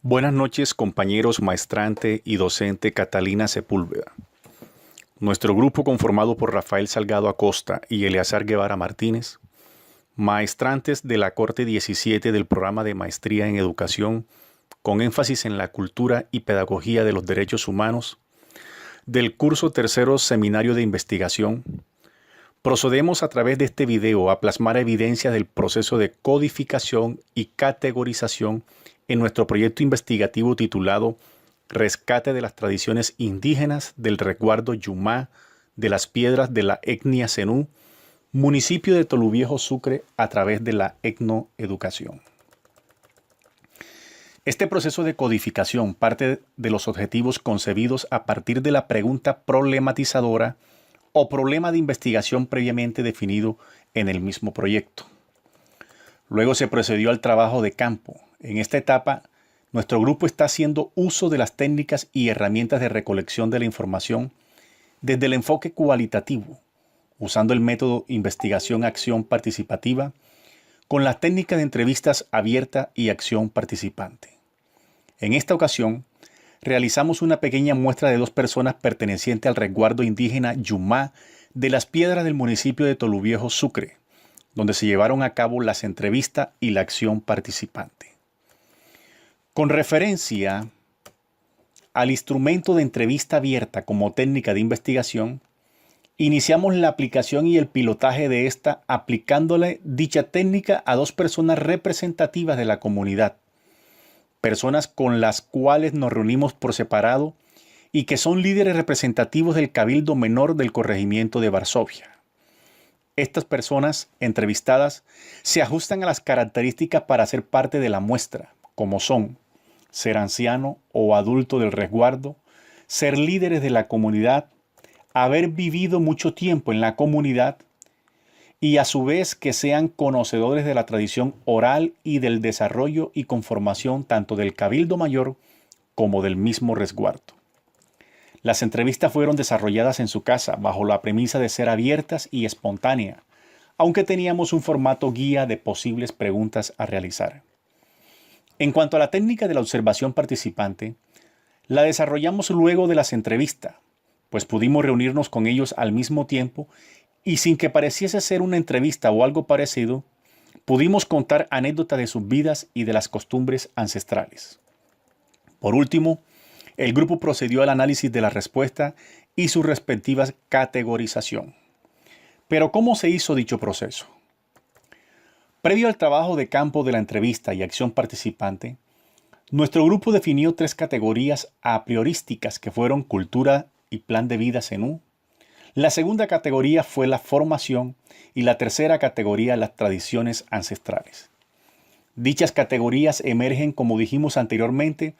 Buenas noches, compañeros maestrante y docente Catalina Sepúlveda. Nuestro grupo, conformado por Rafael Salgado Acosta y Eleazar Guevara Martínez, maestrantes de la Corte 17 del programa de Maestría en Educación, con énfasis en la cultura y pedagogía de los derechos humanos, del curso tercero Seminario de Investigación, procedemos a través de este video a plasmar evidencias del proceso de codificación y categorización en nuestro proyecto investigativo titulado Rescate de las tradiciones indígenas del resguardo Yumá de las piedras de la etnia Zenú, municipio de Toluviejo, Sucre, a través de la etnoeducación. Este proceso de codificación parte de los objetivos concebidos a partir de la pregunta problematizadora o problema de investigación previamente definido en el mismo proyecto. Luego se procedió al trabajo de campo. En esta etapa, nuestro grupo está haciendo uso de las técnicas y herramientas de recolección de la información desde el enfoque cualitativo, usando el método investigación-acción participativa con las técnicas de entrevistas abierta y acción participante. En esta ocasión, realizamos una pequeña muestra de 2 personas pertenecientes al resguardo indígena Yumá de las piedras del municipio de Toluviejo, Sucre, donde se llevaron a cabo las entrevistas y la acción participante. Con referencia al instrumento de entrevista abierta como técnica de investigación, iniciamos la aplicación y el pilotaje de esta aplicándole dicha técnica a 2 personas representativas de la comunidad, personas con las cuales nos reunimos por separado y que son líderes representativos del Cabildo Menor del Corregimiento de Varsovia. Estas personas entrevistadas se ajustan a las características para ser parte de la muestra, como son ser anciano o adulto del resguardo, ser líderes de la comunidad, haber vivido mucho tiempo en la comunidad y a su vez que sean conocedores de la tradición oral y del desarrollo y conformación tanto del Cabildo Mayor como del mismo resguardo. Las entrevistas fueron desarrolladas en su casa bajo la premisa de ser abiertas y espontáneas, aunque teníamos un formato guía de posibles preguntas a realizar. En cuanto a la técnica de la observación participante, la desarrollamos luego de las entrevistas, pues pudimos reunirnos con ellos al mismo tiempo y sin que pareciese ser una entrevista o algo parecido, pudimos contar anécdotas de sus vidas y de las costumbres ancestrales. Por último, el grupo procedió al análisis de la respuesta y su respectiva categorización. Pero ¿cómo se hizo dicho proceso? Previo al trabajo de campo de la entrevista y acción participante, nuestro grupo definió 3 categorías a priorísticas que fueron cultura y plan de vida Zenú. La segunda categoría fue la formación y la tercera categoría las tradiciones ancestrales. Dichas categorías emergen, como dijimos anteriormente,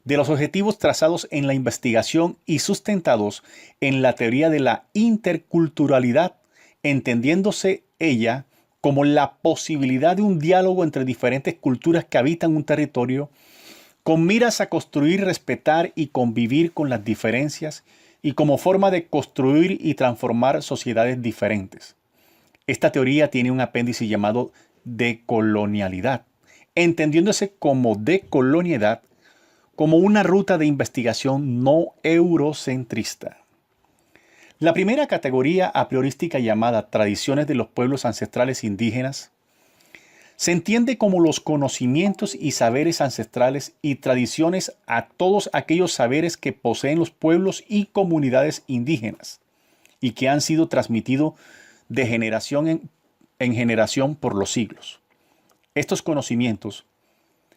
de los objetivos trazados en la investigación y sustentados en la teoría de la interculturalidad, entendiéndose ella como la posibilidad de un diálogo entre diferentes culturas que habitan un territorio, con miras a construir, respetar y convivir con las diferencias y como forma de construir y transformar sociedades diferentes. Esta teoría tiene un apéndice llamado decolonialidad, entendiéndose como decolonialidad como una ruta de investigación no eurocentrista. La primera categoría a priorística llamada tradiciones de los pueblos ancestrales indígenas se entiende como los conocimientos y saberes ancestrales y tradiciones a todos aquellos saberes que poseen los pueblos y comunidades indígenas y que han sido transmitidos de generación en generación por los siglos. Estos conocimientos,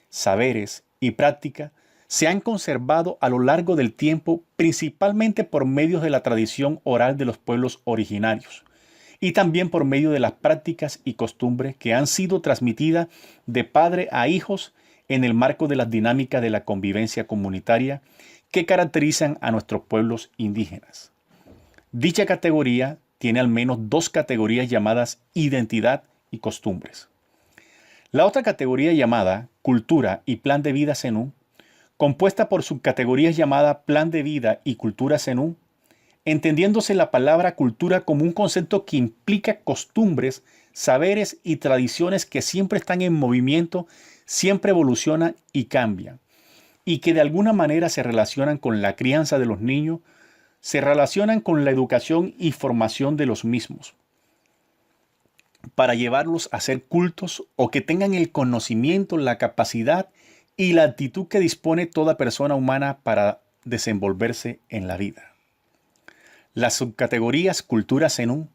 saberes y práctica se han conservado a lo largo del tiempo principalmente por medio de la tradición oral de los pueblos originarios y también por medio de las prácticas y costumbres que han sido transmitidas de padre a hijos en el marco de las dinámicas de la convivencia comunitaria que caracterizan a nuestros pueblos indígenas. Dicha categoría tiene al menos 2 categorías llamadas identidad y costumbres. La otra categoría llamada cultura y plan de vida Zenú, compuesta por subcategorías llamadas plan de vida y cultura Zenú, entendiéndose la palabra cultura como un concepto que implica costumbres, saberes y tradiciones que siempre están en movimiento, siempre evolucionan y cambian, y que de alguna manera se relacionan con la crianza de los niños, se relacionan con la educación y formación de los mismos, para llevarlos a ser cultos o que tengan el conocimiento, la capacidad y la actitud que dispone toda persona humana para desenvolverse en la vida. Las subcategorías cultura zenú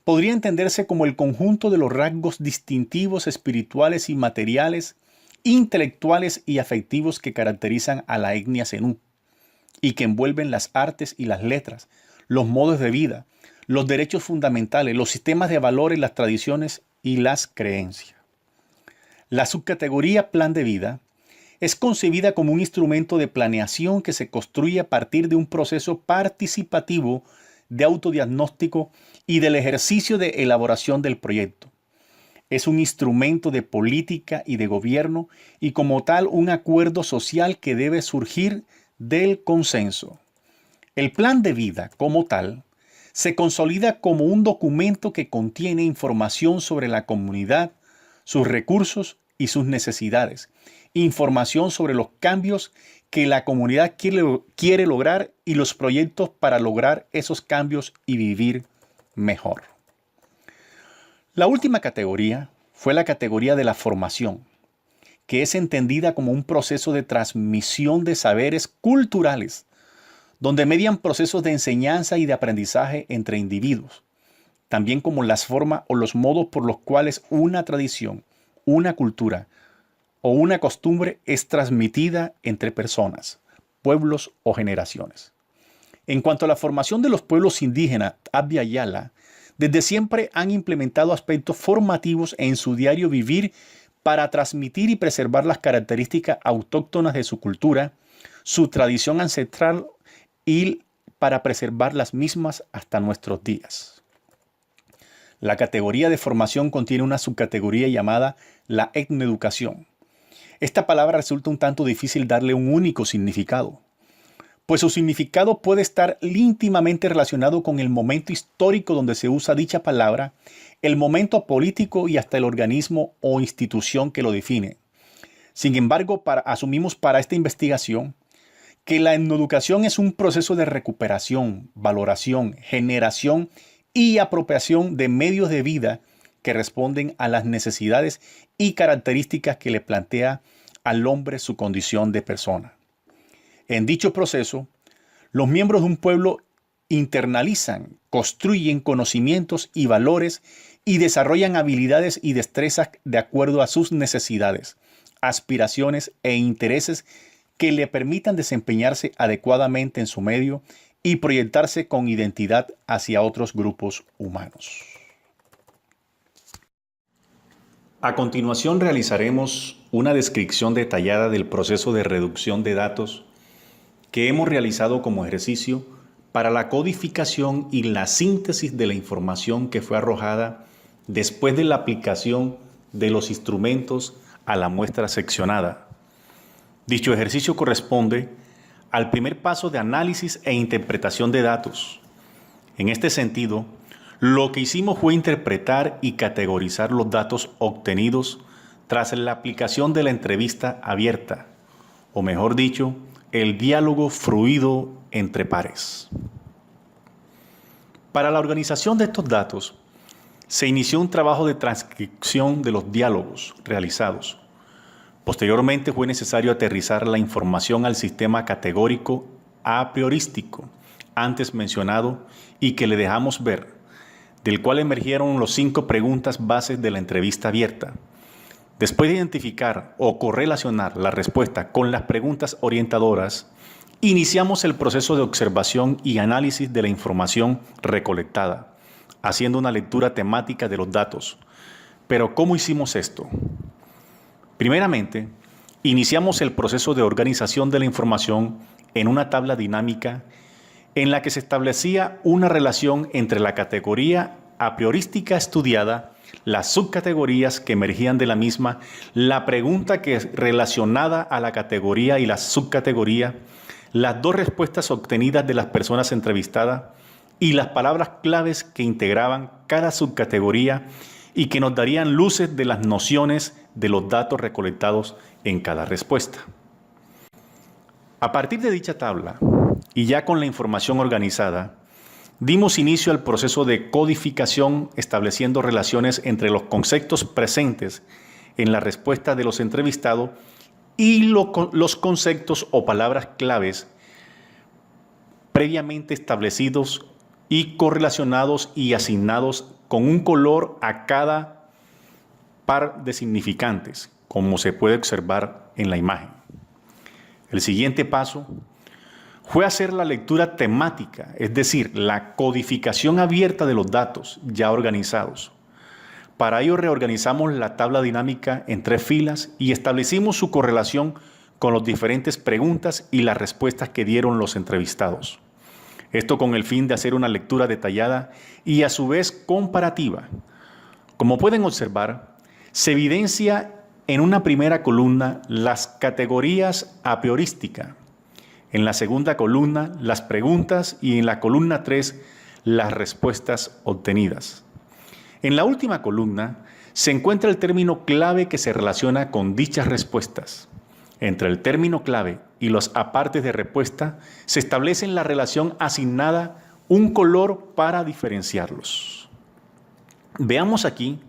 podría entenderse como el conjunto de los rasgos distintivos espirituales y materiales, intelectuales y afectivos que caracterizan a la etnia zenú y que envuelven las artes y las letras, los modos de vida, los derechos fundamentales, los sistemas de valores, las tradiciones y las creencias. La subcategoría plan de vida es concebida como un instrumento de planeación que se construye a partir de un proceso participativo de autodiagnóstico y del ejercicio de elaboración del proyecto. Es un instrumento de política y de gobierno y como tal un acuerdo social que debe surgir del consenso. El plan de vida como tal se consolida como un documento que contiene información sobre la comunidad, sus recursos y sus necesidades, información sobre los cambios que la comunidad quiere lograr y los proyectos para lograr esos cambios y vivir mejor. La última categoría fue la categoría de la formación, que es entendida como un proceso de transmisión de saberes culturales, donde median procesos de enseñanza y de aprendizaje entre individuos, también como las formas o los modos por los cuales una tradición, una cultura o una costumbre es transmitida entre personas, pueblos o generaciones. En cuanto a la formación de los pueblos indígenas Abya Yala, desde siempre han implementado aspectos formativos en su diario vivir para transmitir y preservar las características autóctonas de su cultura, su tradición ancestral y para preservar las mismas hasta nuestros días. La categoría de formación contiene una subcategoría llamada la etnoeducación. Esta palabra resulta un tanto difícil darle un único significado, pues su significado puede estar íntimamente relacionado con el momento histórico donde se usa dicha palabra, el momento político y hasta el organismo o institución que lo define. Sin embargo, asumimos para esta investigación que la etnoeducación es un proceso de recuperación, valoración, generación y apropiación de medios de vida que responden a las necesidades y características que le plantea al hombre su condición de persona. En dicho proceso, los miembros de un pueblo internalizan, construyen conocimientos y valores y desarrollan habilidades y destrezas de acuerdo a sus necesidades, aspiraciones e intereses que le permitan desempeñarse adecuadamente en su medio y proyectarse con identidad hacia otros grupos humanos. A continuación realizaremos una descripción detallada del proceso de reducción de datos que hemos realizado como ejercicio para la codificación y la síntesis de la información que fue arrojada después de la aplicación de los instrumentos a la muestra seccionada. Dicho ejercicio corresponde al primer paso de análisis e interpretación de datos. En este sentido, lo que hicimos fue interpretar y categorizar los datos obtenidos tras la aplicación de la entrevista abierta, o mejor dicho, el diálogo fluido entre pares. Para la organización de estos datos, se inició un trabajo de transcripción de los diálogos realizados. Posteriormente fue necesario aterrizar la información al sistema categórico a priorístico, antes mencionado y que le dejamos ver, del cual emergieron los 5 preguntas bases de la entrevista abierta. Después de identificar o correlacionar la respuesta con las preguntas orientadoras, iniciamos el proceso de observación y análisis de la información recolectada, haciendo una lectura temática de los datos. Pero, ¿cómo hicimos esto? Primeramente, iniciamos el proceso de organización de la información en una tabla dinámica en la que se establecía una relación entre la categoría a priorística estudiada, las subcategorías que emergían de la misma, la pregunta que es relacionada a la categoría y la subcategoría, las 2 respuestas obtenidas de las personas entrevistadas y las palabras claves que integraban cada subcategoría y que nos darían luces de las nociones de los datos recolectados en cada respuesta. A partir de dicha tabla, y ya con la información organizada, dimos inicio al proceso de codificación estableciendo relaciones entre los conceptos presentes en la respuesta de los entrevistados y los conceptos o palabras claves previamente establecidos y correlacionados y asignados con un color a cada par de significantes, como se puede observar en la imagen. El siguiente paso fue hacer la lectura temática, es decir, la codificación abierta de los datos ya organizados. Para ello reorganizamos la tabla dinámica en 3 filas y establecimos su correlación con las diferentes preguntas y las respuestas que dieron los entrevistados. Esto con el fin de hacer una lectura detallada y a su vez comparativa. Como pueden observar, se evidencia en una primera columna las categorías a priorística, en la segunda columna las preguntas y en la columna 3 las respuestas obtenidas. En la última columna se encuentra el término clave que se relaciona con dichas respuestas. Entre el término clave y los apartes de respuesta se establece en la relación asignada un color para diferenciarlos. Veamos aquí,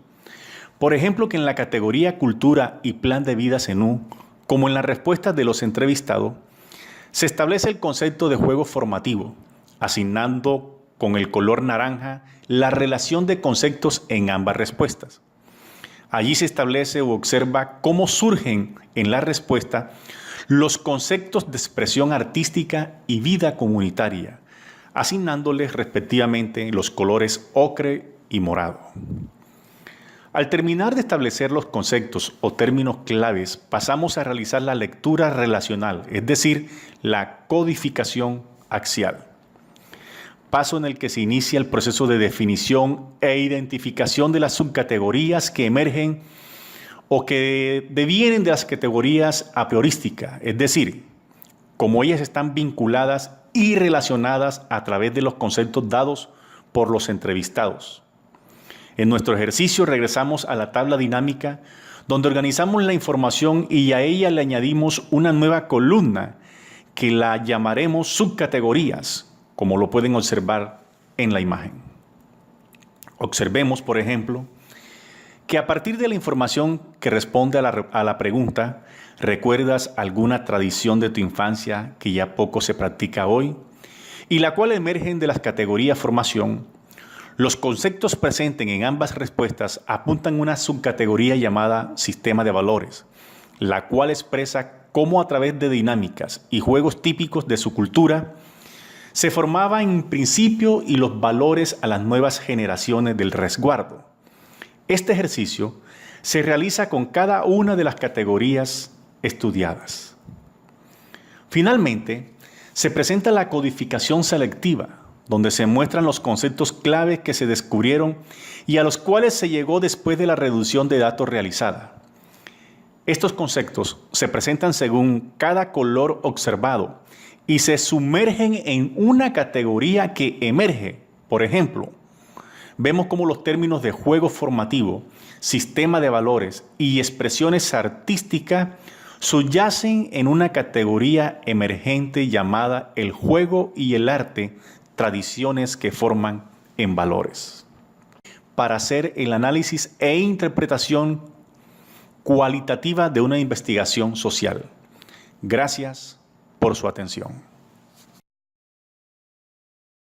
por ejemplo, que en la categoría Cultura y Plan de Vida CENU, como en las respuestas de los entrevistados, se establece el concepto de juego formativo, asignando con el color naranja la relación de conceptos en ambas respuestas. Allí se establece o observa cómo surgen en la respuesta los conceptos de expresión artística y vida comunitaria, asignándoles respectivamente los colores ocre y morado. Al terminar de establecer los conceptos o términos claves, pasamos a realizar la lectura relacional, es decir, la codificación axial. Paso en el que se inicia el proceso de definición e identificación de las subcategorías que emergen o que devienen de las categorías a priorística, es decir, como ellas están vinculadas y relacionadas a través de los conceptos dados por los entrevistados. En nuestro ejercicio regresamos a la tabla dinámica donde organizamos la información y a ella le añadimos una nueva columna que la llamaremos subcategorías, como lo pueden observar en la imagen. Observemos, por ejemplo, que a partir de la información que responde a la pregunta, ¿recuerdas alguna tradición de tu infancia que ya poco se practica hoy? Y la cual emergen de las categorías formación. Los conceptos presentes en ambas respuestas apuntan a una subcategoría llamada sistema de valores, la cual expresa cómo a través de dinámicas y juegos típicos de su cultura se formaban en principio y los valores a las nuevas generaciones del resguardo. Este ejercicio se realiza con cada una de las categorías estudiadas. Finalmente, se presenta la codificación selectiva, donde se muestran los conceptos clave que se descubrieron y a los cuales se llegó después de la reducción de datos realizada. Estos conceptos se presentan según cada color observado y se sumergen en una categoría que emerge. Por ejemplo, vemos cómo los términos de juego formativo, sistema de valores y expresiones artísticas subyacen en una categoría emergente llamada el juego y el arte, tradiciones que forman en valores. Para hacer el análisis e interpretación cualitativa de una investigación social. Gracias por su atención.